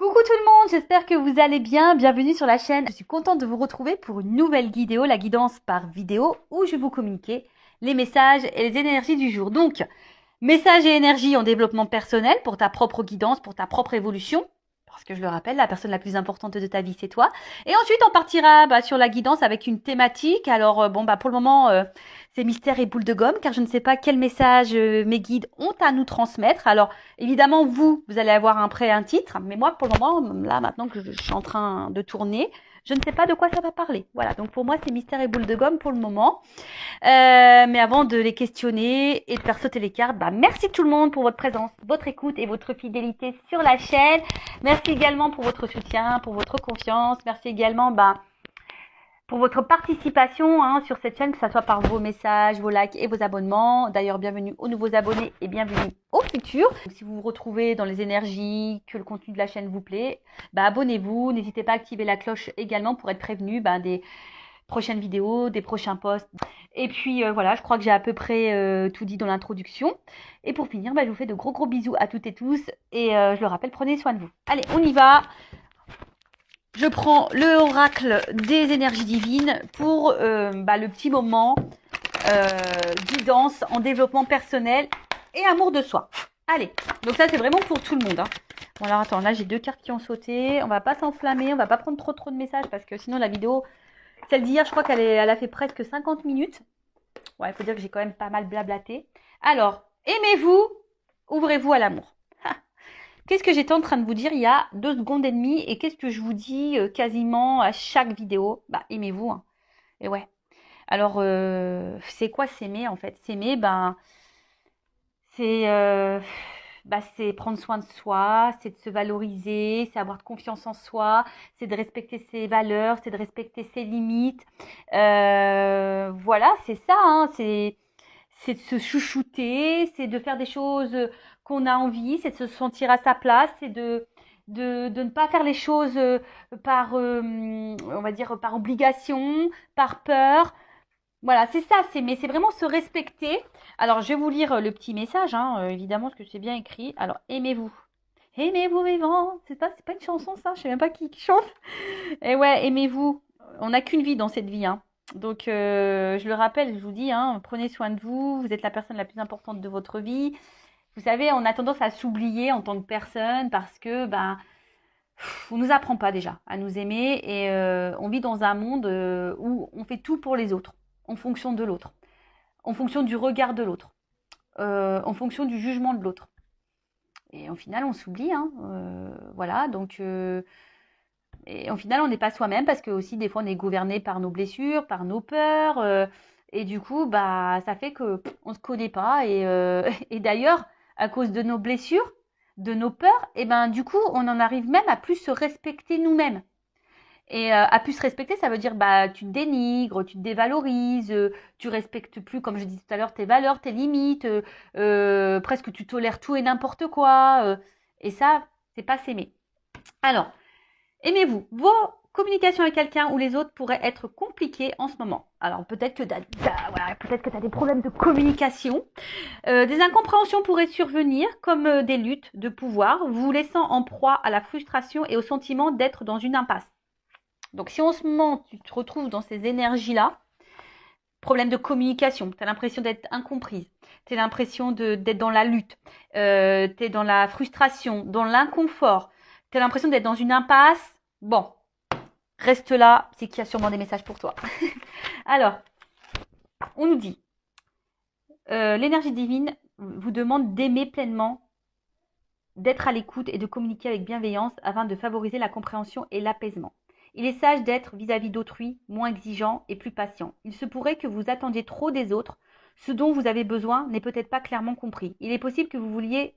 Coucou tout le monde, j'espère que vous allez bien. Bienvenue sur la chaîne. Je suis contente de vous retrouver pour une nouvelle vidéo, la guidance par vidéo, où je vais vous communiquer les messages et les énergies du jour. Donc, messages et énergies en développement personnel pour ta propre guidance, pour ta propre évolution. Parce que je le rappelle, la personne la plus importante de ta vie, c'est toi. Et ensuite, on partira sur la guidance avec une thématique. Alors, pour le moment, c'est mystère et boule de gomme, car je ne sais pas quel message mes guides ont à nous transmettre. Alors, évidemment, vous allez avoir un titre. Mais moi, pour le moment, là, maintenant que je suis en train de tourner, je ne sais pas de quoi ça va parler. Voilà, donc pour moi, c'est mystère et boule de gomme pour le moment. Mais avant de les questionner et de faire sauter les cartes, merci tout le monde pour votre présence, votre écoute et votre fidélité sur la chaîne. Merci également pour votre soutien, pour votre confiance. Merci également pour votre participation sur cette chaîne, que ce soit par vos messages, vos likes et vos abonnements. D'ailleurs, bienvenue aux nouveaux abonnés et bienvenue aux futurs. Si vous vous retrouvez dans les énergies, que le contenu de la chaîne vous plaît, abonnez-vous. N'hésitez pas à activer la cloche également pour être prévenu des prochaines vidéos, des prochains posts. Et puis voilà, je crois que j'ai à peu près tout dit dans l'introduction. Et pour finir, je vous fais de gros bisous à toutes et tous. Et je le rappelle, prenez soin de vous. Allez, on y va. Je prends le oracle des énergies divines pour le petit moment guidance en développement personnel et amour de soi. Allez, donc ça c'est vraiment pour tout le monde. Bon alors attends, là j'ai 2 cartes qui ont sauté. On va pas s'enflammer, on va pas prendre trop de messages parce que sinon la vidéo, celle d'hier, je crois elle a fait presque 50 minutes. Ouais, il faut dire que j'ai quand même pas mal blablaté. Alors, aimez-vous, ouvrez-vous à l'amour. Qu'est-ce que j'étais en train de vous dire il y a 2 secondes et demie et qu'est-ce que je vous dis quasiment à chaque vidéo? Aimez-vous. Hein. Et ouais. Alors, c'est quoi s'aimer en fait? S'aimer, c'est c'est prendre soin de soi, c'est de se valoriser, c'est avoir de confiance en soi, c'est de respecter ses valeurs, c'est de respecter ses limites. Voilà, c'est ça. Hein, c'est de se chouchouter, c'est de faire des choses qu'on a envie, c'est de se sentir à sa place, c'est de ne pas faire les choses par, on va dire, par obligation, par peur. Voilà, c'est ça, mais c'est vraiment se respecter. Alors, je vais vous lire le petit message, évidemment, parce que c'est bien écrit. Alors, aimez-vous. Aimez-vous vivant. C'est pas une chanson, ça. Je sais même pas qui chante. Et ouais, aimez-vous. On n'a qu'une vie dans cette vie, hein. Donc, je le rappelle, je vous dis, prenez soin de vous. Vous êtes la personne la plus importante de votre vie. Vous savez, on a tendance à s'oublier en tant que personne parce que, on nous apprend pas déjà à nous aimer et on vit dans un monde où on fait tout pour les autres, en fonction de l'autre, en fonction du regard de l'autre, en fonction du jugement de l'autre. Et au final, on s'oublie, voilà. Donc, et au final, on n'est pas soi-même parce que aussi des fois, on est gouverné par nos blessures, par nos peurs, et du coup, ça fait que on se connaît pas. Et, et d'ailleurs, à cause de nos blessures, de nos peurs, et du coup, on en arrive même à plus se respecter nous-mêmes. Et à plus se respecter, ça veut dire tu te dénigres, tu te dévalorises, tu respectes plus, comme je disais tout à l'heure, tes valeurs, tes limites, presque tu tolères tout et n'importe quoi. Et ça, c'est pas s'aimer. Alors, aimez-vous. Vos communications avec quelqu'un ou les autres pourraient être compliquées en ce moment. Alors peut-être que tu as des problèmes de communication. Des incompréhensions pourraient survenir comme des luttes de pouvoir, vous laissant en proie à la frustration et au sentiment d'être dans une impasse. Donc si en ce moment tu te retrouves dans ces énergies-là, problème de communication, tu as l'impression d'être incomprise, tu as l'impression d'être dans la lutte, tu es dans la frustration, dans l'inconfort, tu as l'impression d'être dans une impasse, bon, reste là, c'est qu'il y a sûrement des messages pour toi. Alors, on nous dit, l'énergie divine vous demande d'aimer pleinement, d'être à l'écoute et de communiquer avec bienveillance afin de favoriser la compréhension et l'apaisement. Il est sage d'être vis-à-vis d'autrui moins exigeant et plus patient. Il se pourrait que vous attendiez trop des autres. Ce dont vous avez besoin n'est peut-être pas clairement compris. Il est possible que vous vouliez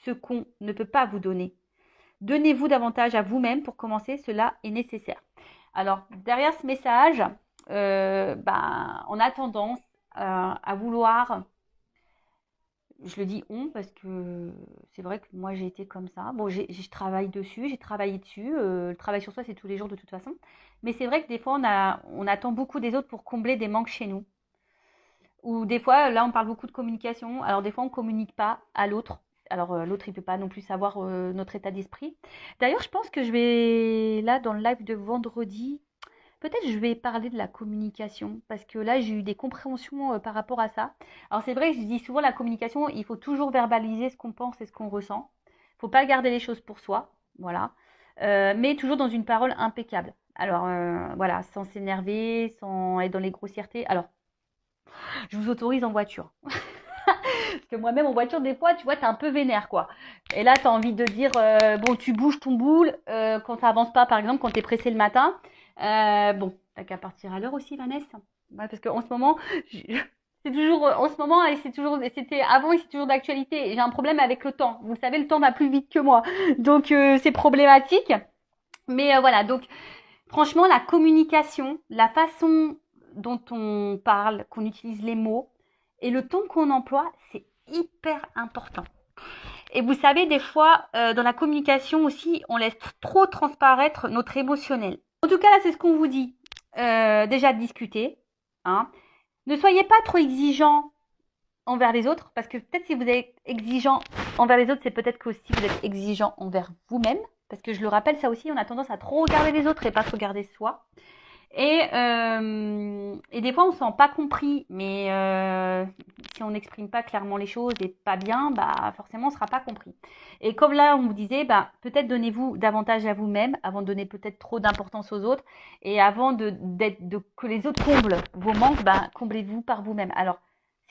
ce qu'on ne peut pas vous donner. Donnez-vous davantage à vous-même pour commencer, cela est nécessaire. Alors, derrière ce message, on a tendance à vouloir, je le dis on parce que c'est vrai que moi j'ai été comme ça. Bon, je travaille dessus, j'ai travaillé dessus. Le travail sur soi, c'est tous les jours de toute façon. Mais c'est vrai que des fois, on attend beaucoup des autres pour combler des manques chez nous. Ou des fois, là, on parle beaucoup de communication. Alors des fois, on ne communique pas à l'autre Alors, l'autre, il ne peut pas non plus savoir notre état d'esprit. D'ailleurs, je pense que je vais, là, dans le live de vendredi, peut-être je vais parler de la communication, parce que là, j'ai eu des compréhensions par rapport à ça. Alors, c'est vrai, je dis souvent, la communication, il faut toujours verbaliser ce qu'on pense et ce qu'on ressent. Il ne faut pas garder les choses pour soi, voilà. Mais toujours dans une parole impeccable. Alors, voilà, sans s'énerver, sans être dans les grossièretés. Alors, je vous autorise en voiture. Parce que moi-même en voiture, des fois, tu vois, t'es un peu vénère, quoi. Et là, t'as envie de dire, bon, tu bouges ton boule quand ça avance pas, par exemple, quand t'es pressé le matin. Bon, t'as qu'à partir à l'heure aussi, Vanessa. Ouais, parce qu'en ce moment, c'est toujours, en ce moment, et c'est toujours, c'était avant et c'est toujours d'actualité. J'ai un problème avec le temps. Vous savez, le temps va plus vite que moi. Donc, c'est problématique. Mais voilà, donc, franchement, la communication, la façon dont on parle, qu'on utilise les mots et le ton qu'on emploie, c'est hyper important. Et vous savez, des fois, dans la communication aussi, on laisse trop transparaître notre émotionnel. En tout cas, là, c'est ce qu'on vous dit. Déjà, discuter. Hein. Ne soyez pas trop exigeant envers les autres, parce que peut-être si vous êtes exigeant envers les autres, c'est peut-être qu'aussi vous êtes exigeant envers vous-même. Parce que je le rappelle, ça aussi, on a tendance à trop regarder les autres et pas se regarder soi. Et des fois, on ne se sent pas compris, mais si on n'exprime pas clairement les choses et pas bien, bah forcément, on ne sera pas compris. Et comme là, on vous disait, bah, peut-être donnez-vous davantage à vous-même avant de donner peut-être trop d'importance aux autres. Et avant que les autres comblent vos manques, bah, comblez-vous par vous-même. Alors,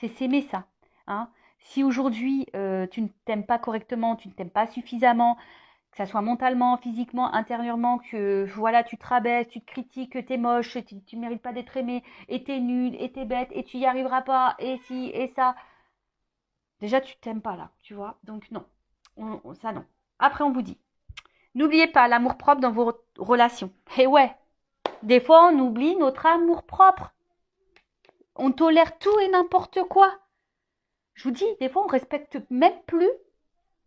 c'est s'aimer ça. Hein. Si aujourd'hui, tu ne t'aimes pas correctement, tu ne t'aimes pas suffisamment, que ça soit mentalement, physiquement, intérieurement, que voilà, tu te rabaisses, tu te critiques, que t'es moche, tu mérites pas d'être aimé, et t'es nul, et t'es bête, et tu y arriveras pas, et si, et ça. Déjà, tu t'aimes pas là, tu vois. Donc non, ça non. Après, on vous dit, n'oubliez pas l'amour propre dans vos relations. Et ouais, des fois, on oublie notre amour propre. On tolère tout et n'importe quoi. Je vous dis, des fois, on respecte même plus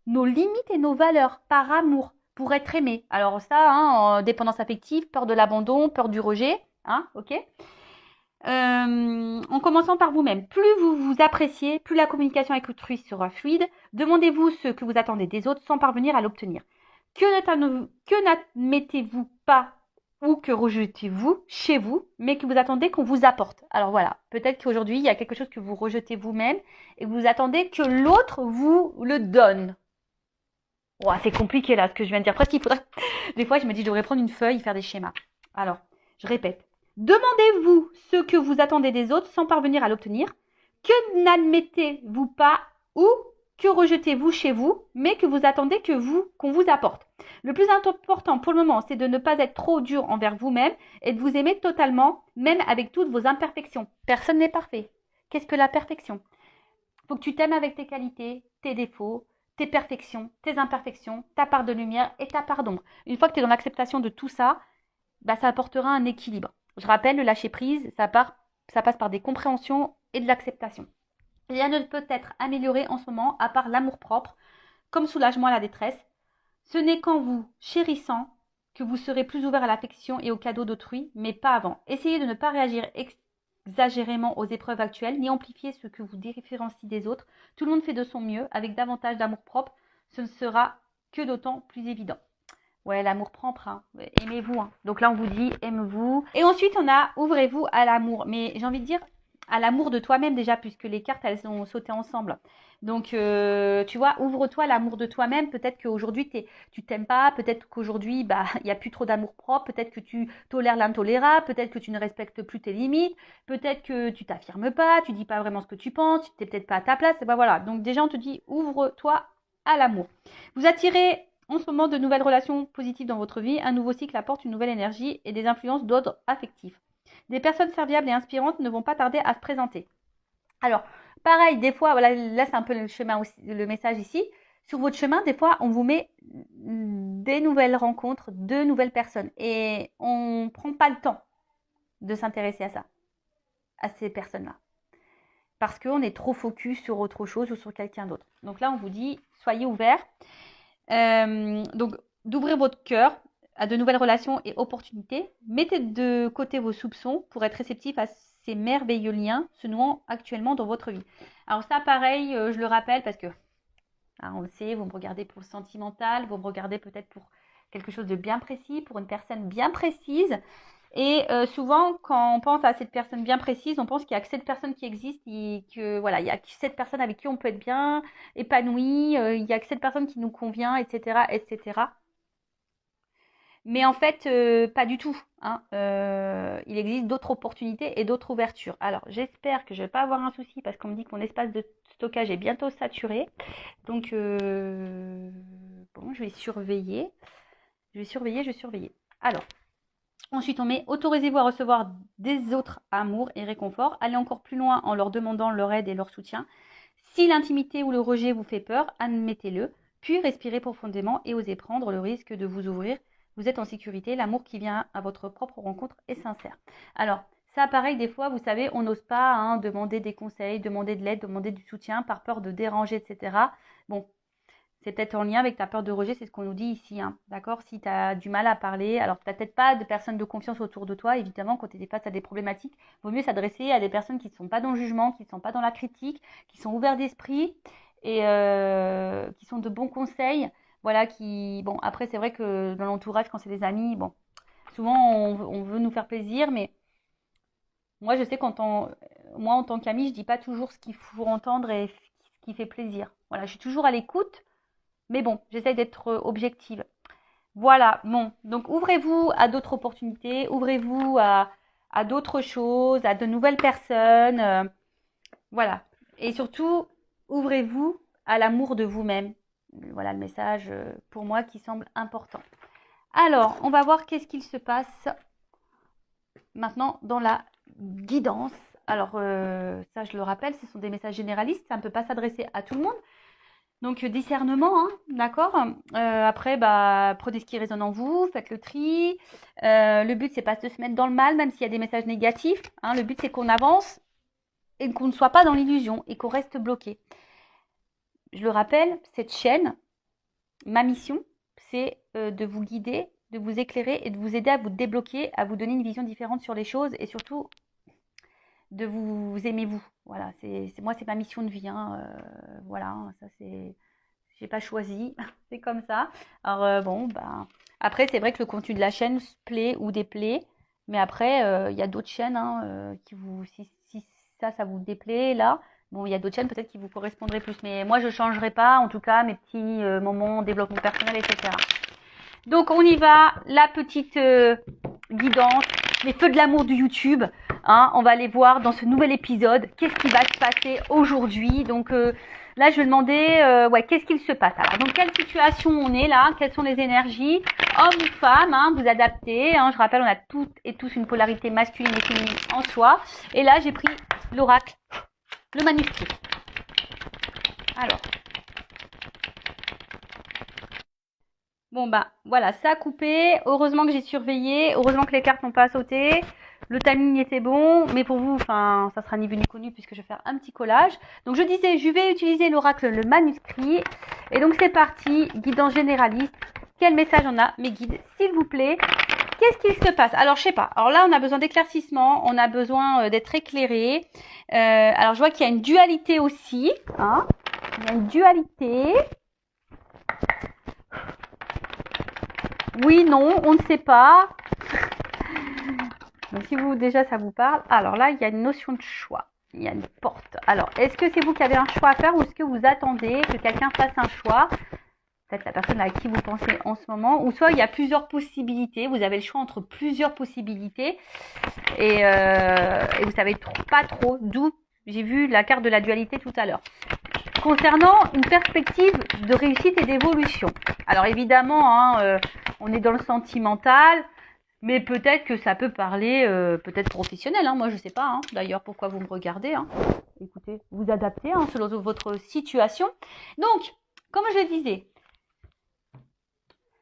nos limites et nos valeurs par amour pour être aimé. Alors ça, hein, dépendance affective, peur de l'abandon, peur du rejet, hein, ok. En commençant par vous-même. Plus vous vous appréciez, plus la communication avec autrui sera fluide. Demandez-vous ce que vous attendez des autres sans parvenir à l'obtenir. Que n'admettez-vous pas ou que rejetez-vous chez vous, mais que vous attendez qu'on vous apporte. Alors voilà, peut-être qu'aujourd'hui, il y a quelque chose que vous rejetez vous-même et que vous attendez que l'autre vous le donne. Oh, c'est compliqué là ce que je viens de dire. Presque il faudrait. Des fois, je me dis, je devrais prendre une feuille et faire des schémas. Alors, je répète. Demandez-vous ce que vous attendez des autres sans parvenir à l'obtenir. Que n'admettez-vous pas ou que rejetez-vous chez vous, mais que vous attendez qu'on vous apporte. Le plus important pour le moment, c'est de ne pas être trop dur envers vous-même et de vous aimer totalement, même avec toutes vos imperfections. Personne n'est parfait. Qu'est-ce que la perfection? Faut que tu t'aimes avec tes qualités, tes défauts, tes perfections, tes imperfections, ta part de lumière et ta part d'ombre. Une fois que tu es dans l'acceptation de tout ça, bah, ça apportera un équilibre. Je rappelle, le lâcher prise, ça passe par des compréhensions et de l'acceptation. Rien ne peut être amélioré en ce moment à part l'amour-propre, comme soulagement à la détresse. Ce n'est qu'en vous chérissant que vous serez plus ouvert à l'affection et aux cadeaux d'autrui, mais pas avant. Essayez de ne pas réagir exagérément aux épreuves actuelles, ni amplifier ce que vous différencie des autres. Tout le monde fait de son mieux, avec davantage d'amour-propre, ce ne sera que d'autant plus évident. Ouais, l'amour propre, hein. Aimez-vous. Hein. Donc là, on vous dit, aimez-vous. Et ensuite, on a, ouvrez-vous à l'amour. Mais j'ai envie de dire, à l'amour de toi-même déjà, puisque les cartes, elles ont sauté ensemble. Donc, tu vois, ouvre-toi à l'amour de toi-même. Peut-être qu'aujourd'hui, tu t'aimes pas. Peut-être qu'aujourd'hui, bah, il n'y a plus trop d'amour propre. Peut-être que tu tolères l'intolérable. Peut-être que tu ne respectes plus tes limites. Peut-être que tu t'affirmes pas. Tu dis pas vraiment ce que tu penses. Tu n'es peut-être pas à ta place. Et ben voilà. Donc déjà, on te dit, ouvre-toi à l'amour. Vous attirez en ce moment de nouvelles relations positives dans votre vie. Un nouveau cycle apporte une nouvelle énergie et des influences d'ordre affectif. Des personnes serviables et inspirantes ne vont pas tarder à se présenter. Alors, pareil, des fois, voilà, là c'est un peu le chemin aussi, le message ici. Sur votre chemin, des fois, on vous met des nouvelles rencontres, de nouvelles personnes. Et on ne prend pas le temps de s'intéresser à ça, à ces personnes-là. Parce qu'on est trop focus sur autre chose ou sur quelqu'un d'autre. Donc là, on vous dit, soyez ouverts. Donc, d'ouvrir votre cœur à de nouvelles relations et opportunités. Mettez de côté vos soupçons pour être réceptif à ces merveilleux liens se nouant actuellement dans votre vie. Alors ça, pareil, je le rappelle parce que Hein, on le sait, vous me regardez pour le sentimental, vous me regardez peut-être pour quelque chose de bien précis, pour une personne bien précise. Et souvent, quand on pense à cette personne bien précise, on pense qu'il n'y a que cette personne qui existe et que voilà, il y a que cette personne avec qui on peut être bien épanoui, il y a que cette personne qui nous convient, etc., etc. Mais en fait, pas du tout. Hein. Il existe d'autres opportunités et d'autres ouvertures. Alors, j'espère que je ne vais pas avoir un souci parce qu'on me dit que mon espace de stockage est bientôt saturé. Donc, bon, je vais surveiller. Je vais surveiller, je vais surveiller. Alors, ensuite, on met autorisez-vous à recevoir des autres amours et réconforts. Allez encore plus loin en leur demandant leur aide et leur soutien. Si l'intimité ou le rejet vous fait peur, admettez-le. Puis respirez profondément et osez prendre le risque de vous ouvrir. Vous êtes en sécurité. L'amour qui vient à votre propre rencontre est sincère. Alors, ça, pareil, des fois, vous savez, on n'ose pas demander des conseils, demander de l'aide, demander du soutien par peur de déranger, etc. Bon, c'est peut-être en lien avec ta peur de rejet, c'est ce qu'on nous dit ici, hein, d'accord? Si tu as du mal à parler, alors tu n'as peut-être pas de personnes de confiance autour de toi, évidemment, quand tu es face à des problématiques, il vaut mieux s'adresser à des personnes qui ne sont pas dans le jugement, qui ne sont pas dans la critique, qui sont ouverts d'esprit et qui sont de bons conseils. Voilà, qui... Bon, après, c'est vrai que dans l'entourage, quand c'est des amis, bon, souvent, on veut nous faire plaisir, mais moi, je sais moi, en tant qu'amie, je dis pas toujours ce qu'il faut entendre et ce qui fait plaisir. Voilà, je suis toujours à l'écoute, mais bon, j'essaye d'être objective. Voilà, bon, donc ouvrez-vous à d'autres opportunités, ouvrez-vous à d'autres choses, à de nouvelles personnes. Voilà. Et surtout, ouvrez-vous à l'amour de vous-même. Voilà le message pour moi qui semble important. Alors, on va voir qu'est-ce qu'il se passe maintenant dans la guidance. Alors, ça, je le rappelle, ce sont des messages généralistes, ça ne peut pas s'adresser à tout le monde. Donc, discernement, hein, d'accord. Après, prenez ce qui résonne en vous, faites le tri. Le but, c'est pas de se mettre dans le mal, même s'il y a des messages négatifs. Hein. Le but, c'est qu'on avance et qu'on ne soit pas dans l'illusion et qu'on reste bloqué. Je le rappelle, cette chaîne, ma mission, c'est de vous guider, de vous éclairer et de vous aider à vous débloquer, à vous donner une vision différente sur les choses et surtout de vous aimer vous. Voilà, moi, c'est ma mission de vie. Hein. Voilà, ça c'est... J'ai pas choisi, c'est comme ça. Alors bon, après c'est vrai que le contenu de la chaîne plaît ou déplaît, mais après il y a d'autres chaînes qui vous, si ça vous déplaît là, bon il y a d'autres chaînes peut-être qui vous correspondraient plus, mais moi je changerai pas, en tout cas mes petits moments développement personnel, etc. Donc on y va, la petite guidance, les feux de l'amour du YouTube. Hein, on va aller voir dans ce nouvel épisode qu'est-ce qui va se passer aujourd'hui. Donc là, je vais demander, qu'est-ce qu'il se passe. Alors, dans quelle situation on est là? Quelles sont les énergies? Homme ou femme, hein, vous adaptez. Hein, je rappelle, on a toutes et tous une polarité masculine et féminine en soi. Et là, j'ai pris l'oracle, le manuscrit. Alors. Bon, voilà, ça a coupé. Heureusement que j'ai surveillé. Heureusement que les cartes n'ont pas sauté. Le timing était bon, mais pour vous, ça sera ni vu ni connu puisque je vais faire un petit collage. Donc je disais, je vais utiliser l'oracle, le manuscrit. Et donc c'est parti, guidance généraliste. Quel message on a, mes guides, s'il vous plaît? Qu'est-ce qu'il se passe? Alors je sais pas. Alors là, on a besoin d'éclaircissement, on a besoin d'être éclairé. Alors je vois qu'il y a une dualité aussi. Hein, il y a une dualité. Oui, non, on ne sait pas. Donc si vous déjà ça vous parle, alors là il y a une notion de choix, il y a une porte. Alors est-ce que c'est vous qui avez un choix à faire ou est-ce que vous attendez que quelqu'un fasse un choix? Peut-être la personne à qui vous pensez en ce moment, ou soit il y a plusieurs possibilités, vous avez le choix entre plusieurs possibilités et vous savez pas trop d'où. J'ai vu la carte de la dualité tout à l'heure. Concernant une perspective de réussite et d'évolution. Alors évidemment, on est dans le sentimental. Mais peut-être que ça peut parler, peut-être professionnel, hein, moi je sais pas, hein, d'ailleurs pourquoi vous me regardez, hein. Écoutez, vous adaptez selon votre situation. Donc, comme je le disais,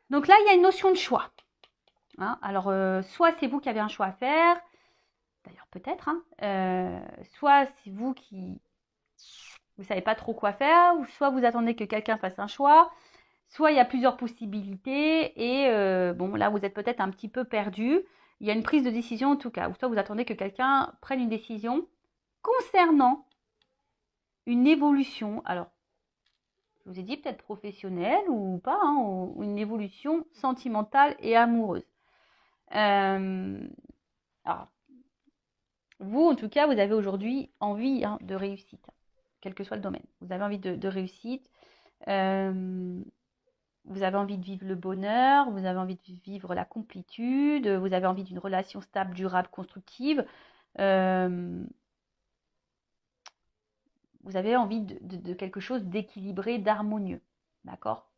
donc là il y a une notion de choix. Hein. Alors, soit c'est vous qui avez un choix à faire, d'ailleurs peut-être, soit c'est vous qui vous savez pas trop quoi faire, ou soit vous attendez que quelqu'un fasse un choix, soit il y a plusieurs possibilités et bon là vous êtes peut-être un petit peu perdu. Il y a une prise de décision en tout cas, ou soit vous attendez que quelqu'un prenne une décision concernant une évolution. Alors Je vous ai dit peut-être professionnelle ou pas, hein, ou une évolution sentimentale et amoureuse. Alors, vous, en tout cas, vous avez aujourd'hui envie de réussite, quel que soit le domaine. Vous avez envie de réussite, vous avez envie de vivre le bonheur, vous avez envie de vivre la complétude, vous avez envie d'une relation stable, durable, constructive. Vous avez envie de quelque chose d'équilibré, d'harmonieux. D'accord?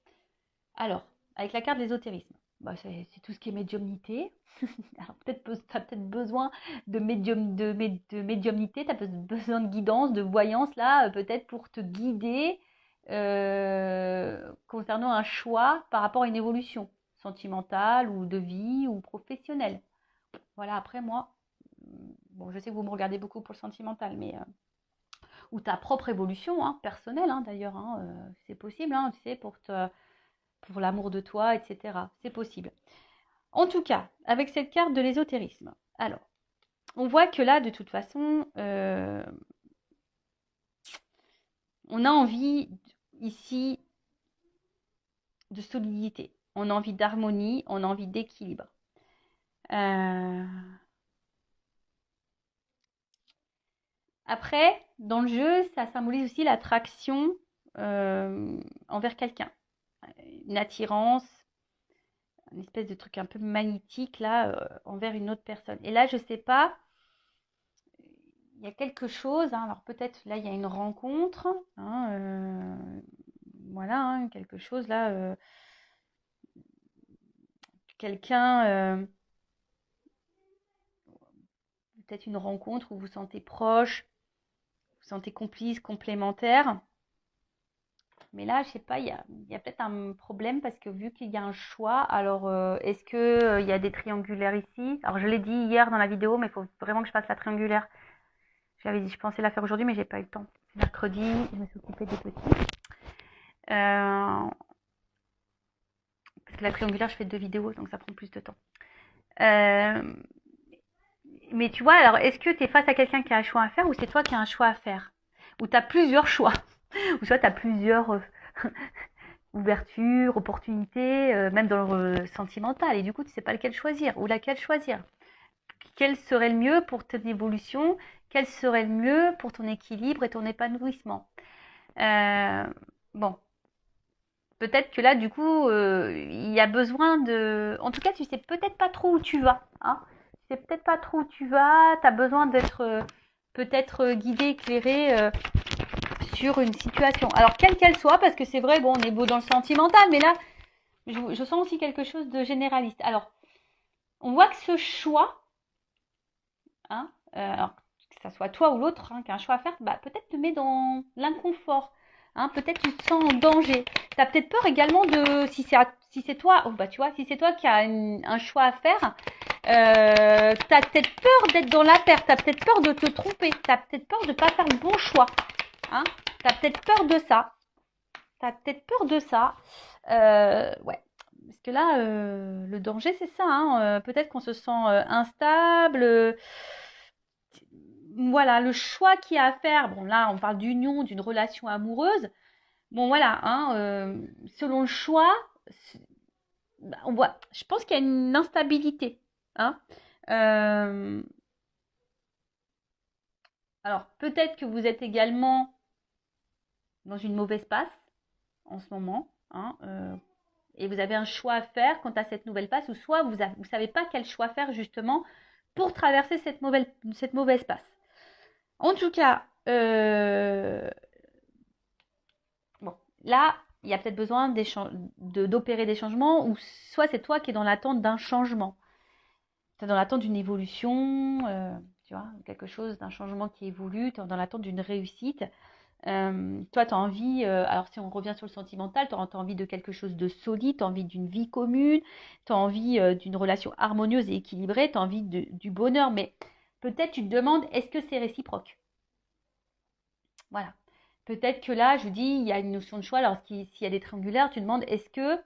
Alors, avec la carte de l'ésotérisme, c'est tout ce qui est médiumnité. Alors, tu as peut-être besoin de médiumnité, tu as besoin de guidance, de voyance, là, peut-être pour te guider concernant un choix par rapport à une évolution sentimentale ou de vie ou professionnelle. Voilà, après moi, bon, je sais que vous me regardez beaucoup pour le sentimental, mais ou ta propre évolution personnelle d'ailleurs, c'est possible, tu sais, pour l'amour de toi, etc. C'est possible. En tout cas, avec cette carte de l'ésotérisme, alors, on voit que là, de toute façon, on a envie ici de solidité, on a envie d'harmonie, on a envie d'équilibre. Après, dans le jeu, ça symbolise aussi l'attraction envers quelqu'un, une attirance, une espèce de truc un peu magnétique là envers une autre personne. Et là, je sais pas, il y a quelque chose, alors peut-être là il y a une rencontre, voilà, quelque chose là, quelqu'un, peut-être une rencontre où vous vous sentez proche, vous vous sentez complice, complémentaire. Mais là, je sais pas, il y a peut-être un problème parce que vu qu'il y a un choix, alors est-ce que il y a des triangulaires ici? Alors je l'ai dit hier dans la vidéo, mais il faut vraiment que je fasse la triangulaire. J'avais dit, je pensais la faire aujourd'hui, mais j'ai pas eu le temps. C'est mercredi, je me suis occupée des petits. Parce que la triangulaire, je fais 2 vidéos, donc ça prend plus de temps. Mais tu vois, alors est-ce que tu es face à quelqu'un qui a un choix à faire ou c'est toi qui as un choix à faire? Ou tu as plusieurs choix? Ou soit tu as plusieurs ouvertures, opportunités, même dans le sentimental, et du coup tu sais pas lequel choisir ou laquelle choisir. Quel serait le mieux pour ton évolution? Quel serait le mieux pour ton équilibre et ton épanouissement? Bon, peut-être que là, du coup, il y a besoin de... En tout cas, tu sais peut-être pas trop où tu vas. Tu sais peut-être pas trop où tu vas. Tu as besoin d'être peut-être guidé, éclairé sur une situation. Alors, quelle qu'elle soit, parce que c'est vrai, bon, on est beau dans le sentimental, mais là, je sens aussi quelque chose de généraliste. Alors, on voit que ce choix, alors, que ça soit toi ou l'autre qui a un choix à faire, peut-être te met dans l'inconfort. Peut-être tu te sens en danger. Tu as peut-être peur également de, si c'est toi, tu vois, si c'est toi qui as un choix à faire, tu as peut-être peur d'être dans la perte, tu as peut-être peur de te tromper, tu as peut-être peur de ne pas faire le bon choix. Tu as peut-être peur de ça. Ouais. Parce que là, le danger, c'est ça. Peut-être qu'on se sent instable. Voilà, le choix qu'il y a à faire. Bon, là, on parle d'union, d'une relation amoureuse. Bon, voilà, selon le choix, on voit, je pense qu'il y a une instabilité. Alors, peut-être que vous êtes également dans une mauvaise passe en ce moment. Et vous avez un choix à faire quant à cette nouvelle passe, ou soit vous ne savez pas quel choix faire justement pour traverser cette mauvaise passe. En tout cas, bon, là, il y a peut-être besoin d'opérer des changements, ou soit c'est toi qui es dans l'attente d'un changement. Tu es dans l'attente d'une évolution, tu vois, quelque chose, d'un changement qui évolue, tu es dans l'attente d'une réussite. Toi, tu as envie, alors si on revient sur le sentimental, tu as envie de quelque chose de solide, tu as envie d'une vie commune, tu as envie d'une relation harmonieuse et équilibrée, tu as envie du bonheur, mais peut-être tu te demandes, est-ce que c'est réciproque? Voilà. Peut-être que là, je vous dis, il y a une notion de choix, alors s'il y a des triangulaires, tu te demandes, est-ce que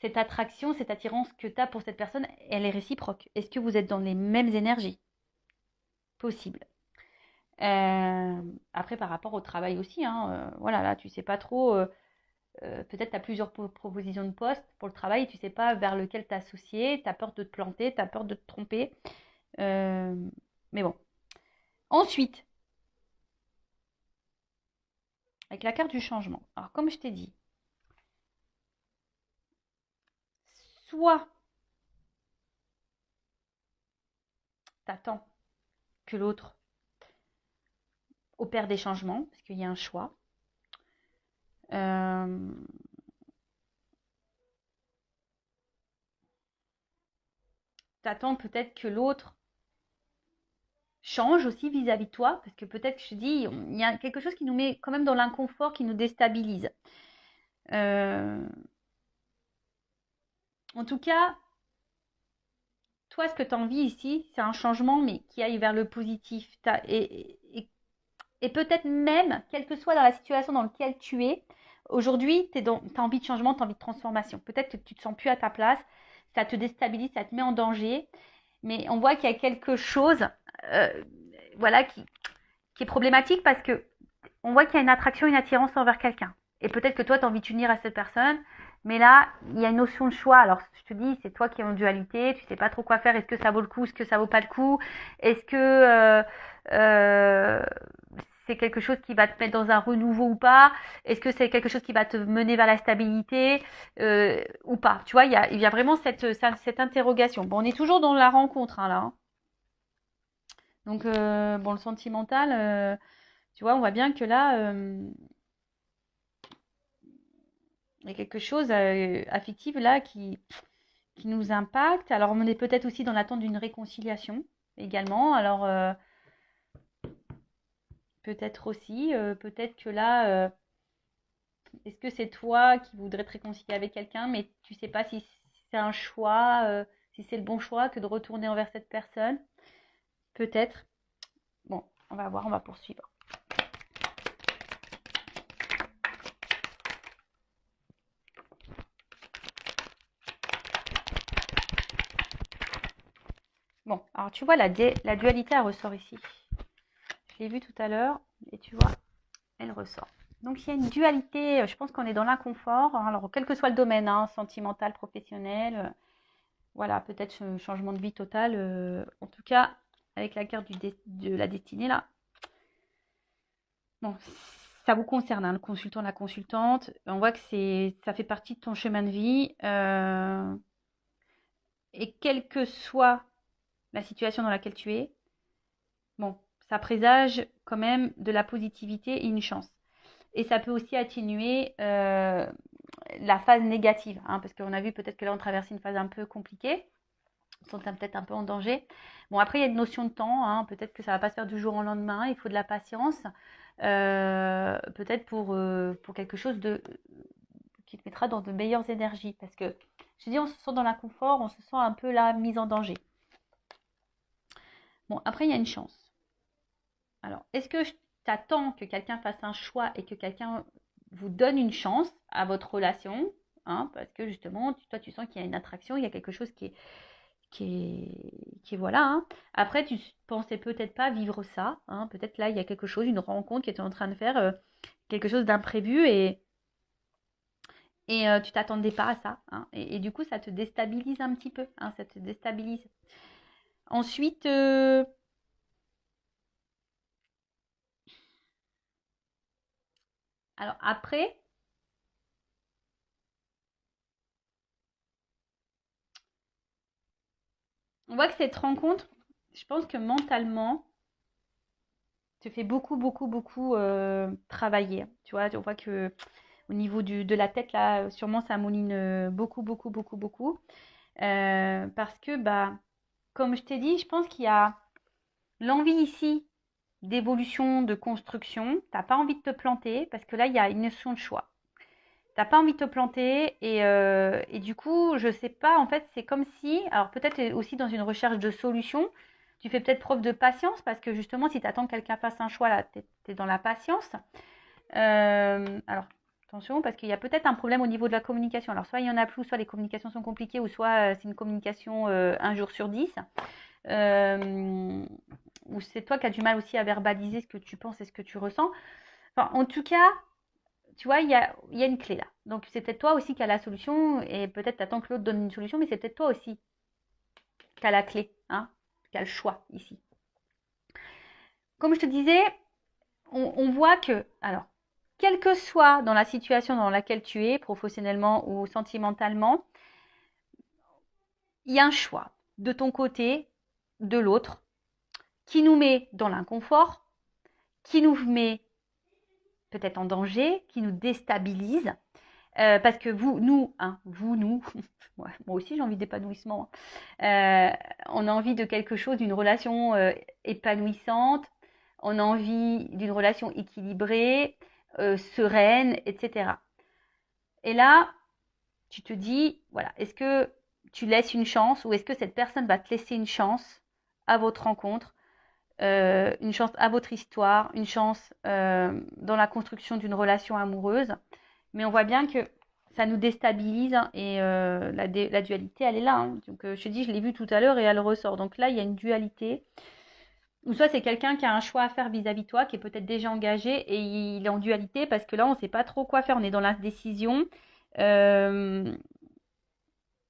cette attraction, cette attirance que tu as pour cette personne, elle est réciproque? Est-ce que vous êtes dans les mêmes énergies? Possible. Après, par rapport au travail aussi, voilà, là, tu sais pas trop peut-être tu as plusieurs propositions de poste pour le travail et tu ne sais pas vers lequel t'associer, tu as peur de te planter, tu as peur de te tromper. Euh, mais bon. Ensuite, avec la carte du changement. Alors, comme je t'ai dit, soit tu attends que l'autre opère des changements, parce qu'il y a un choix. Euh, tu attends peut-être que l'autre change aussi vis-à-vis de toi, parce que peut-être, je te dis, il y a quelque chose qui nous met quand même dans l'inconfort, qui nous déstabilise. Euh, en tout cas, toi, ce que tu as envie ici, c'est un changement, mais qui aille vers le positif. Et peut-être même, quelle que soit dans la situation dans laquelle tu es, aujourd'hui, tu as envie de changement, tu as envie de transformation. Peut-être que tu ne te sens plus à ta place, ça te déstabilise, ça te met en danger, mais on voit qu'il y a quelque chose euh, voilà, qui est problématique parce que on voit qu'il y a une attraction, une attirance envers quelqu'un. Et peut-être que toi, tu as envie de t'unir à cette personne, mais là, il y a une notion de choix. Alors, je te dis, c'est toi qui es en dualité, tu sais pas trop quoi faire. Est-ce que ça vaut le coup, est-ce que ça vaut pas le coup? Est-ce que euh, c'est quelque chose qui va te mettre dans un renouveau ou pas? Est-ce que c'est quelque chose qui va te mener vers la stabilité ou pas? Tu vois, il y a vraiment cette interrogation. Bon, on est toujours dans la rencontre hein, là. Hein. Donc, bon, le sentimental, tu vois, on voit bien que là, il y a quelque chose affectif là qui nous impacte. Alors, on est peut-être aussi dans l'attente d'une réconciliation également. Alors, peut-être aussi, peut-être que là, est-ce que c'est toi qui voudrais te réconcilier avec quelqu'un, mais tu sais pas si c'est un choix, si c'est le bon choix que de retourner envers cette personne? Peut-être. Bon, on va voir, on va poursuivre. Bon, alors tu vois, la dualité, elle ressort ici. Je l'ai vu tout à l'heure, et tu vois, elle ressort. Donc il y a une dualité, je pense qu'on est dans l'inconfort, hein, alors quel que soit le domaine, hein, sentimental, professionnel, voilà, peut-être un changement de vie total, en tout cas, avec la carte de la destinée là, bon, ça vous concerne, hein, le consultant, la consultante, on voit que ça fait partie de ton chemin de vie, et quelle que soit la situation dans laquelle tu es, bon, ça présage quand même de la positivité et une chance. Et ça peut aussi atténuer la phase négative, hein, parce qu'on a vu peut-être que là on traverse une phase un peu compliquée, on sont peut-être un peu en danger. Bon, après il y a une notion de temps, hein, peut-être que ça ne va pas se faire du jour au lendemain, il faut de la patience, peut-être pour quelque chose qui te mettra dans de meilleures énergies, parce que je dis on se sent dans l'inconfort, on se sent un peu là mise en danger. Bon, après il y a une chance. Alors, est-ce que t'attends que quelqu'un fasse un choix et que quelqu'un vous donne une chance à votre relation, hein, parce que justement, toi, tu sens qu'il y a une attraction, il y a quelque chose qui est voilà. Hein. Après, tu pensais peut-être pas vivre ça. Hein, peut-être là, il y a quelque chose, une rencontre qui était en train de faire quelque chose d'imprévu et tu t'attendais pas à ça. Hein, et du coup, ça te déstabilise un petit peu. Hein, ça te déstabilise. Ensuite, alors après, on voit que cette rencontre, je pense que mentalement, te fait beaucoup, beaucoup, beaucoup travailler. Tu vois, on voit que au niveau de la tête, là, sûrement, ça mouline beaucoup, beaucoup, beaucoup, beaucoup. Parce que, bah, comme je t'ai dit, je pense qu'il y a l'envie ici d'évolution, de construction. T'as pas envie de te planter parce que là, il y a une notion de choix. T'as pas envie de te planter et du coup, je sais pas, en fait, c'est comme si, alors peut-être aussi dans une recherche de solution, tu fais peut-être preuve de patience parce que justement, si tu attends que quelqu'un fasse un choix, là, tu es dans la patience. Alors, attention, parce qu'il y a peut-être un problème au niveau de la communication. Alors, soit il y en a plus, soit les communications sont compliquées, ou soit c'est une communication un jour sur 10. Ou c'est toi qui as du mal aussi à verbaliser ce que tu penses et ce que tu ressens. Enfin, en tout cas, tu vois, il y a une clé là. Donc, c'est peut-être toi aussi qui as la solution et peut-être tu attends que l'autre donne une solution, mais c'est peut-être toi aussi qui as la clé, hein, qui as le choix ici. Comme je te disais, on voit que, alors, quelle que soit dans la situation dans laquelle tu es, professionnellement ou sentimentalement, il y a un choix de ton côté, de l'autre, qui nous met dans l'inconfort, qui nous met peut-être en danger, qui nous déstabilise. Parce que nous, moi aussi j'ai envie d'épanouissement. On a envie de quelque chose, d'une relation épanouissante. On a envie d'une relation équilibrée, sereine, etc. Et là, tu te dis, voilà, est-ce que tu laisses une chance ou est-ce que cette personne va te laisser une chance à votre rencontre, une chance à votre histoire, une chance dans la construction d'une relation amoureuse. Mais on voit bien que ça nous déstabilise et la dualité, elle est là. Hein. Donc, je te dis, je l'ai vu tout à l'heure et elle ressort. Donc là, il y a une dualité. Ou soit c'est quelqu'un qui a un choix à faire vis-à-vis de toi, qui est peut-être déjà engagé et il est en dualité parce que là, on ne sait pas trop quoi faire. On est dans l'indécision.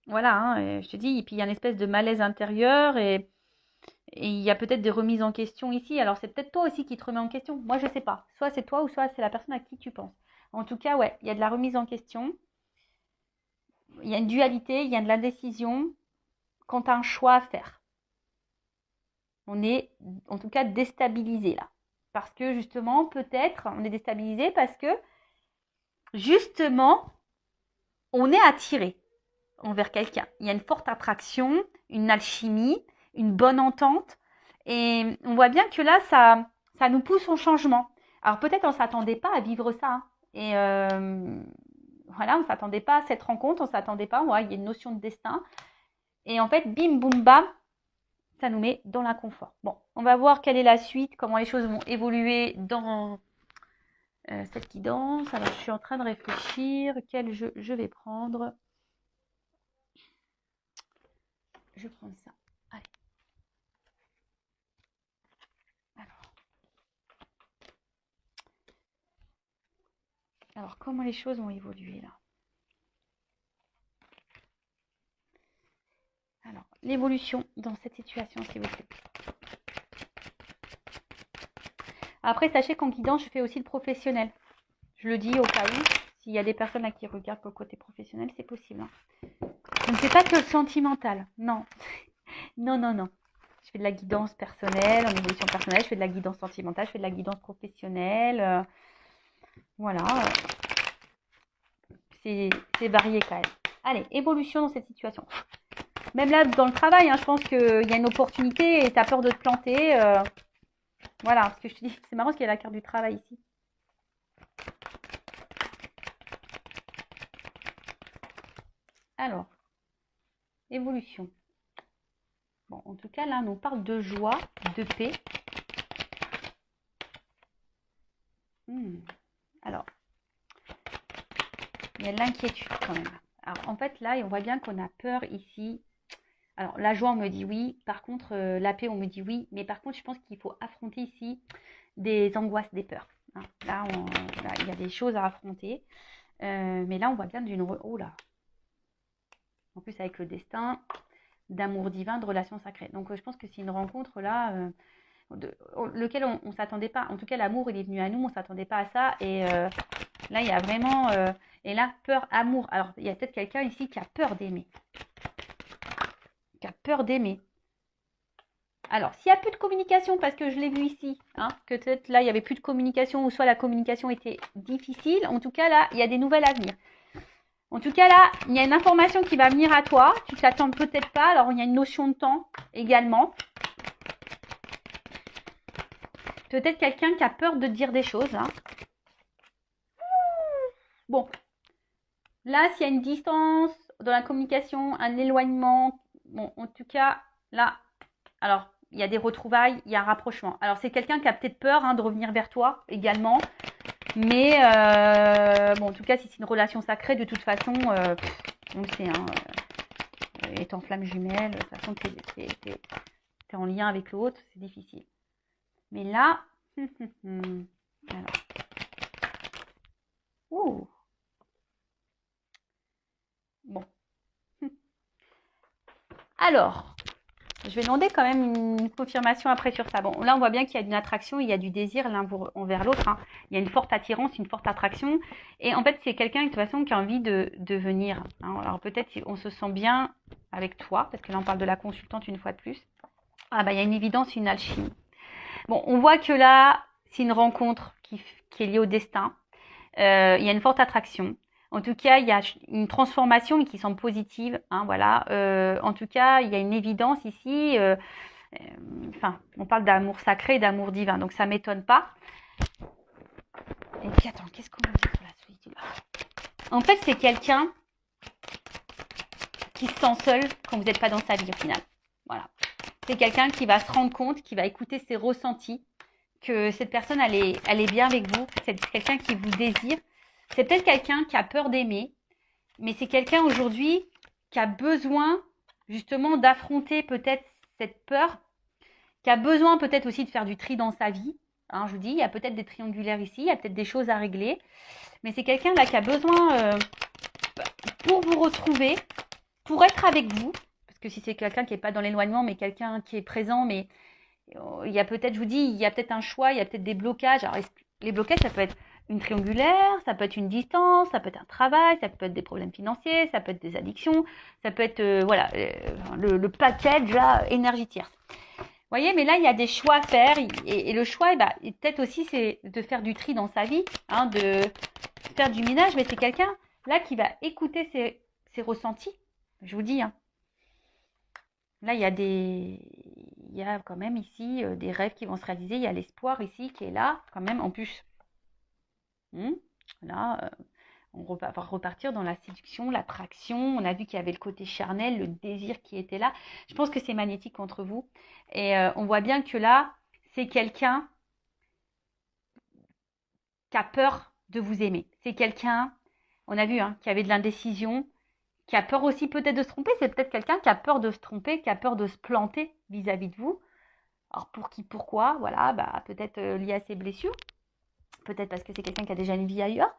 Voilà, hein, et je te dis, et puis il y a une espèce de malaise intérieur et il y a peut-être des remises en question ici. Alors c'est peut-être toi aussi qui te remets en question. Moi, je ne sais pas. Soit c'est toi ou soit c'est la personne à qui tu penses. En tout cas, ouais, il y a de la remise en question. Il y a une dualité, il y a de l'indécision quand tu as un choix à faire. On est en tout cas déstabilisé là. Parce que justement, peut-être, on est déstabilisé parce que justement, on est attiré envers quelqu'un. Il y a une forte attraction, une alchimie, une bonne entente. Et on voit bien que là, ça nous pousse au changement. Alors peut-être on ne s'attendait pas à vivre ça. Hein. Et voilà, on ne s'attendait pas à cette rencontre, on ne s'attendait pas. Ouais, il y a une notion de destin. Et en fait, bim, boum, bam, ça nous met dans l'inconfort. Bon, on va voir quelle est la suite, comment les choses vont évoluer dans cette guidance. Alors, je suis en train de réfléchir. Quel jeu je vais prendre? Je prends ça. Allez. Alors, comment les choses vont évoluer là? Alors, l'évolution dans cette situation, s'il vous plaît. Après, sachez qu'en guidance, je fais aussi le professionnel. Je le dis au cas où, s'il y a des personnes là qui regardent pour le côté professionnel, c'est possible. Hein. Je ne fais pas que le sentimental. Non. Non, non, non. Je fais de la guidance personnelle, en évolution personnelle. Je fais de la guidance sentimentale. Je fais de la guidance professionnelle. Voilà. C'est varié quand même. Allez, évolution dans cette situation. Même là, dans le travail, hein, je pense qu'il y a une opportunité et tu as peur de te planter. Voilà, ce que je te dis. C'est marrant parce qu'il y a la carte du travail ici. Alors, évolution. Bon, en tout cas, là, on nous parle de joie, de paix. Alors, il y a de l'inquiétude quand même. Alors, en fait, là, on voit bien qu'on a peur ici. Alors, la joie, on me dit oui. Par contre, la paix, on me dit oui. Mais par contre, je pense qu'il faut affronter ici des angoisses, des peurs. Hein. Là, il y a des choses à affronter. Mais là, on voit bien d'une... Oh là. En plus, avec le destin, d'amour divin, de relations sacrées. Donc, je pense que c'est une rencontre là... lequel on ne s'attendait pas. En tout cas, l'amour, il est venu à nous, on ne s'attendait pas à ça. Et là, il y a vraiment... et là, peur, amour. Alors, il y a peut-être quelqu'un ici qui a peur d'aimer. Qui a peur d'aimer. Alors, s'il n'y a plus de communication, parce que je l'ai vu ici, hein, que peut-être là, il n'y avait plus de communication, ou soit la communication était difficile, en tout cas, là, il y a des nouvelles à venir. En tout cas, là, il y a une information qui va venir à toi. Tu ne t'attends peut-être pas. Alors, il y a une notion de temps également. Peut-être quelqu'un qui a peur de dire des choses. Hein. Bon, là, s'il y a une distance dans la communication, un éloignement, bon, en tout cas, là, alors, il y a des retrouvailles, il y a un rapprochement. Alors, c'est quelqu'un qui a peut-être peur de revenir vers toi également. Mais, bon, en tout cas, si c'est une relation sacrée, de toute façon, on le sait, hein, étant flamme jumelle, de toute façon, t'es en lien avec l'autre, c'est difficile. Mais là, alors, Ouh, bon. Alors, je vais demander quand même une confirmation après sur ça. Bon, là, on voit bien qu'il y a une attraction, il y a du désir l'un envers l'autre, hein. Il y a une forte attirance, une forte attraction. Et en fait, c'est quelqu'un, de toute façon, qui a envie de venir, hein. Alors, peut-être on se sent bien avec toi, parce que là, on parle de la consultante une fois de plus. Ah, bah, il y a une évidence, une alchimie. Bon, on voit que là, c'est une rencontre qui est liée au destin. Il y a une forte attraction. En tout cas, il y a une transformation mais qui semble positive, hein, voilà. En tout cas, il y a une évidence ici. Enfin, on parle d'amour sacré, d'amour divin, donc ça m'étonne pas. Et puis attends, qu'est-ce qu'on va dire sur la solitude? En fait, c'est quelqu'un qui se sent seul quand vous n'êtes pas dans sa vie au final. Voilà. C'est quelqu'un qui va se rendre compte, qui va écouter ses ressentis, que cette personne, elle est bien avec vous. C'est quelqu'un qui vous désire. C'est peut-être quelqu'un qui a peur d'aimer, mais c'est quelqu'un aujourd'hui qui a besoin justement d'affronter peut-être cette peur, qui a besoin peut-être aussi de faire du tri dans sa vie. Hein, je vous dis, il y a peut-être des triangulaires ici, il y a peut-être des choses à régler, mais c'est quelqu'un là qui a besoin pour vous retrouver, pour être avec vous, parce que si c'est quelqu'un qui n'est pas dans l'éloignement, mais quelqu'un qui est présent, mais il y a peut-être, je vous dis, il y a peut-être un choix, il y a peut-être des blocages. Alors, les blocages, ça peut être une triangulaire, ça peut être une distance, ça peut être un travail, ça peut être des problèmes financiers, ça peut être des addictions, ça peut être, voilà, le package là, énergie tierce. Vous voyez, mais là, il y a des choix à faire, et le choix, peut-être aussi, c'est de faire du tri dans sa vie, hein, de faire du ménage, mais c'est quelqu'un là qui va écouter ses ressentis. Je vous dis, hein. Là, il y a quand même ici des rêves qui vont se réaliser. Il y a l'espoir ici qui est là, quand même, en plus. Là, on va repartir dans la séduction, l'attraction. On a vu qu'il y avait le côté charnel, le désir qui était là. Je pense que c'est magnétique entre vous. Et on voit bien que là, c'est quelqu'un qui a peur de vous aimer. C'est quelqu'un, on a vu, hein, qui avait de l'indécision, qui a peur aussi peut-être de se tromper. C'est peut-être quelqu'un qui a peur de se tromper, qui a peur de se planter vis-à-vis de vous. Alors pour qui, pourquoi, voilà, peut-être lié à ses blessures, peut-être parce que c'est quelqu'un qui a déjà une vie ailleurs,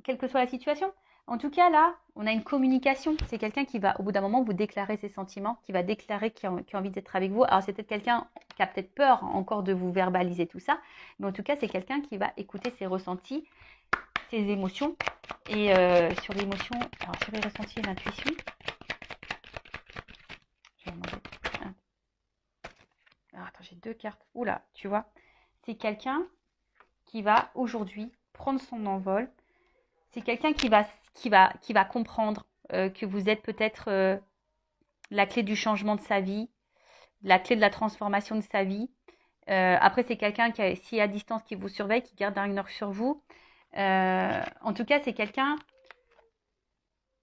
quelle que soit la situation. En tout cas, là, on a une communication. C'est quelqu'un qui va, au bout d'un moment, vous déclarer ses sentiments, qui va déclarer qu'il a envie d'être avec vous. Alors, c'est peut-être quelqu'un qui a peut-être peur encore de vous verbaliser tout ça, mais en tout cas, c'est quelqu'un qui va écouter ses ressentis, ses émotions. Et sur l'émotion, alors sur les ressentis et l'intuition, je vais demander. Alors, attends, j'ai deux cartes. Oula, tu vois, c'est quelqu'un qui va aujourd'hui prendre son envol. C'est quelqu'un qui va comprendre que vous êtes peut-être la clé du changement de sa vie, la clé de la transformation de sa vie. Après, c'est quelqu'un qui, si à distance, qui vous surveille, qui garde un œil sur vous. En tout cas, c'est quelqu'un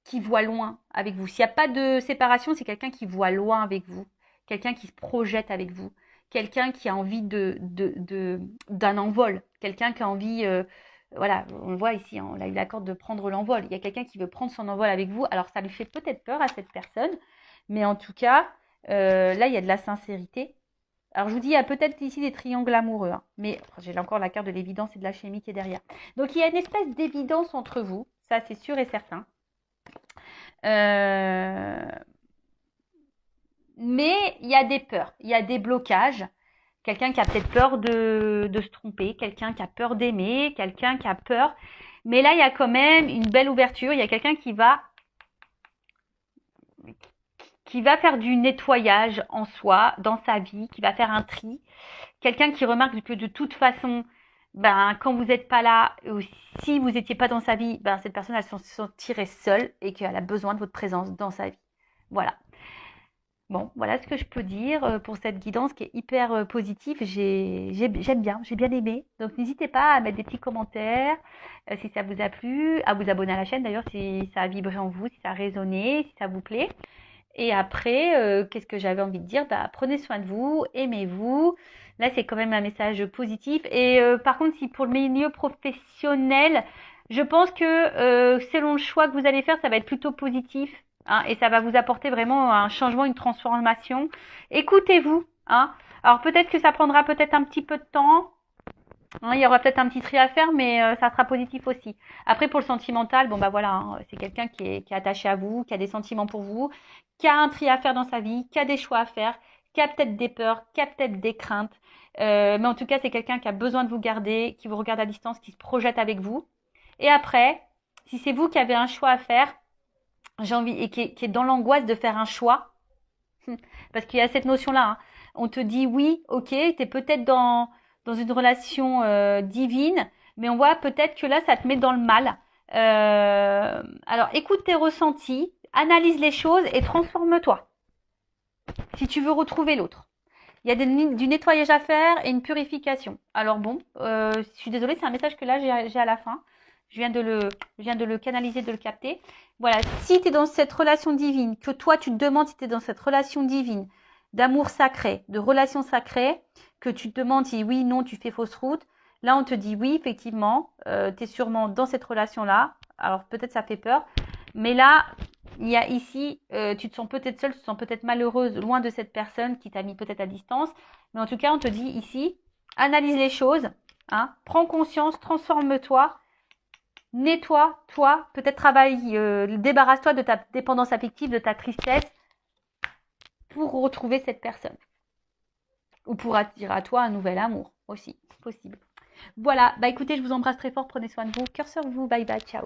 qui voit loin avec vous. S'il n'y a pas de séparation, c'est quelqu'un qui voit loin avec vous, quelqu'un qui se projette avec vous, quelqu'un qui a envie d'un envol, quelqu'un qui a envie, voilà, on le voit ici, hein, on a eu l'accord de prendre l'envol. Il y a quelqu'un qui veut prendre son envol avec vous. Alors ça lui fait peut-être peur à cette personne, mais en tout cas, là, il y a de la sincérité. Alors je vous dis, il y a peut-être ici des triangles amoureux, hein, mais j'ai encore la carte de l'évidence et de la chimie qui est derrière. Donc il y a une espèce d'évidence entre vous, ça c'est sûr et certain. Mais il y a des peurs, il y a des blocages. Quelqu'un qui a peut-être peur de se tromper, quelqu'un qui a peur d'aimer, quelqu'un qui a peur. Mais là, il y a quand même une belle ouverture. Il y a quelqu'un qui va faire du nettoyage en soi, dans sa vie, qui va faire un tri. Quelqu'un qui remarque que de toute façon, quand vous n'êtes pas là, ou si vous n'étiez pas dans sa vie, cette personne, elle se sentirait seule et qu'elle a besoin de votre présence dans sa vie. Voilà. Bon, voilà ce que je peux dire pour cette guidance qui est hyper positive. J'aime bien, j'ai bien aimé. Donc n'hésitez pas à mettre des petits commentaires si ça vous a plu, à vous abonner à la chaîne d'ailleurs si ça a vibré en vous, si ça a résonné, si ça vous plaît. Et après, qu'est-ce que j'avais envie de dire? Prenez soin de vous, aimez-vous. Là, c'est quand même un message positif. Et par contre, si pour le milieu professionnel, je pense que selon le choix que vous allez faire, ça va être plutôt positif. Hein, et ça va vous apporter vraiment un changement, une transformation. Écoutez-vous. Hein. Alors peut-être que ça prendra peut-être un petit peu de temps. Hein, il y aura peut-être un petit tri à faire, mais ça sera positif aussi. Après, pour le sentimental, bon bah voilà, hein, c'est quelqu'un qui est attaché à vous, qui a des sentiments pour vous, qui a un tri à faire dans sa vie, qui a des choix à faire, qui a peut-être des peurs, qui a peut-être des craintes. Mais en tout cas, c'est quelqu'un qui a besoin de vous garder, qui vous regarde à distance, qui se projette avec vous. Et après, si c'est vous qui avez un choix à faire, j'ai envie et qui est dans l'angoisse de faire un choix, parce qu'il y a cette notion-là. Hein. On te dit oui, ok, tu es peut-être dans une relation divine, mais on voit peut-être que là, ça te met dans le mal. Alors, écoute tes ressentis, analyse les choses et transforme-toi si tu veux retrouver l'autre. Il y a du nettoyage à faire et une purification. Alors bon, je suis désolée, c'est un message que là j'ai à la fin. Je viens de le canaliser, de le capter. Voilà, si tu es dans cette relation divine, que toi tu te demandes si tu es dans cette relation divine, d'amour sacré, de relation sacrée, que tu te demandes si oui, non, tu fais fausse route, là on te dit oui, effectivement, tu es sûrement dans cette relation-là. Alors peut-être ça fait peur, mais là, il y a ici, tu te sens peut-être seule, tu te sens peut-être malheureuse, loin de cette personne qui t'a mis peut-être à distance. Mais en tout cas, on te dit ici, analyse les choses, hein, prends conscience, transforme-toi, nettoie-toi, peut-être travaille, débarrasse-toi de ta dépendance affective, de ta tristesse pour retrouver cette personne. Ou pour attirer à toi un nouvel amour aussi, possible. Voilà, bah écoutez, je vous embrasse très fort, prenez soin de vous, cœur sur vous, bye bye, ciao.